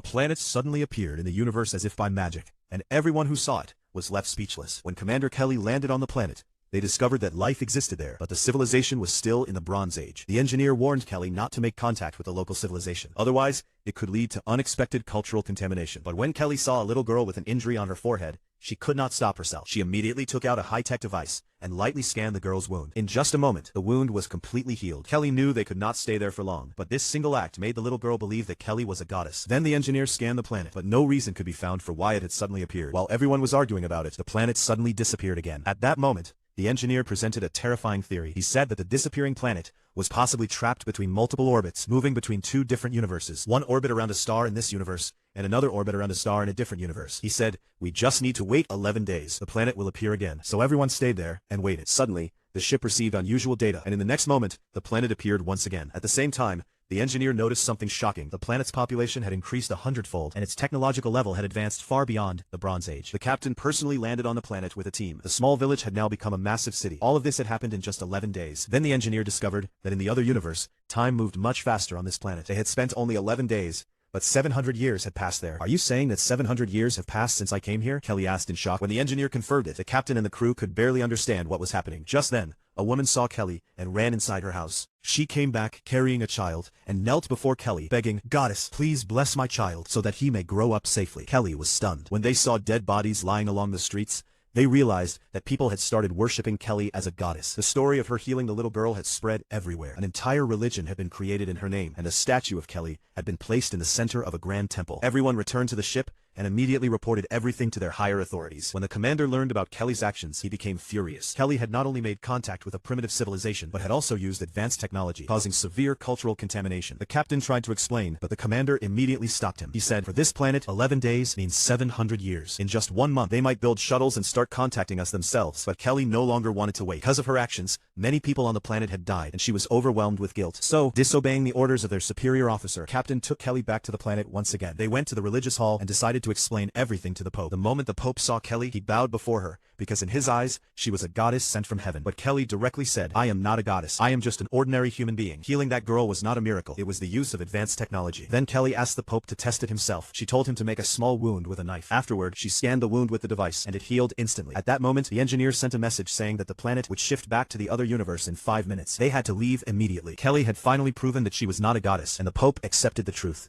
planet suddenly appeared in the universe as if by magic, and everyone who saw it was left speechless. When Commander Kelly landed on the planet, they discovered that life existed there, but the civilization was still in the Bronze Age. The engineer warned Kelly not to make contact with the local civilization. Otherwise, it could lead to unexpected cultural contamination. But when Kelly saw a little girl with an injury on her forehead, she could not stop herself. She immediately took out a high-tech device and lightly scanned the girl's wound. In just a moment, the wound was completely healed. Kelly knew they could not stay there for long, but this single act made the little girl believe that Kelly was a goddess. Then the engineer scanned the planet, but no reason could be found for why it had suddenly appeared. While everyone was arguing about it, the planet suddenly disappeared again. At that moment, the engineer presented a terrifying theory. He said that the disappearing planet was possibly trapped between multiple orbits, moving between two different universes. One orbit around a star in this universe, and another orbit around a star in a different universe. He said, "We just need to wait 11 days. The planet will appear again." So everyone stayed there and waited. Suddenly, the ship received unusual data, and in the next moment, the planet appeared once again. At the same time, the engineer noticed something shocking. The planet's population had increased 100-fold, and its technological level had advanced far beyond the Bronze Age. The captain personally landed on the planet with a team. The small village had now become a massive city. All of this had happened in just 11 days. Then the engineer discovered that in the other universe, time moved much faster on this planet. They had spent only 11 days, but 700 years had passed there. "Are you saying that 700 years have passed since I came here?" Kelly asked in shock. When the engineer confirmed it, the captain and the crew could barely understand what was happening. Just then, a woman saw Kelly and ran inside her house. She came back carrying a child and knelt before Kelly, begging, "Goddess, please bless my child so that he may grow up safely." Kelly was stunned. When they saw dead bodies lying along the streets, they realized that people had started worshipping Kelly as a goddess. The story of her healing the little girl had spread everywhere. An entire religion had been created in her name, and a statue of Kelly had been placed in the center of a grand temple. Everyone returned to the ship and immediately reported everything to their higher authorities. When the commander learned about Kelly's actions, he became furious. Kelly had not only made contact with a primitive civilization, but had also used advanced technology, causing severe cultural contamination. The captain tried to explain, but the commander immediately stopped him. He said, "For this planet, 11 days means 700 years. In just 1 month, they might build shuttles and start contacting us themselves." But Kelly no longer wanted to wait. Because of her actions, many people on the planet had died, and she was overwhelmed with guilt. So, disobeying the orders of their superior officer, Captain took Kelly back to the planet once again. They went to the religious hall and decided to explain everything to the Pope. The moment the Pope saw Kelly, he bowed before her, because in his eyes, she was a goddess sent from heaven. But Kelly directly said, "I am not a goddess. I am just an ordinary human being. Healing that girl was not a miracle. It was the use of advanced technology." Then Kelly asked the Pope to test it himself. She told him to make a small wound with a knife. Afterward, she scanned the wound with the device, and it healed instantly. At that moment, the engineer sent a message saying that the planet would shift back to the other universe in 5 minutes. They had to leave immediately. Kelly had finally proven that she was not a goddess, and the Pope accepted the truth.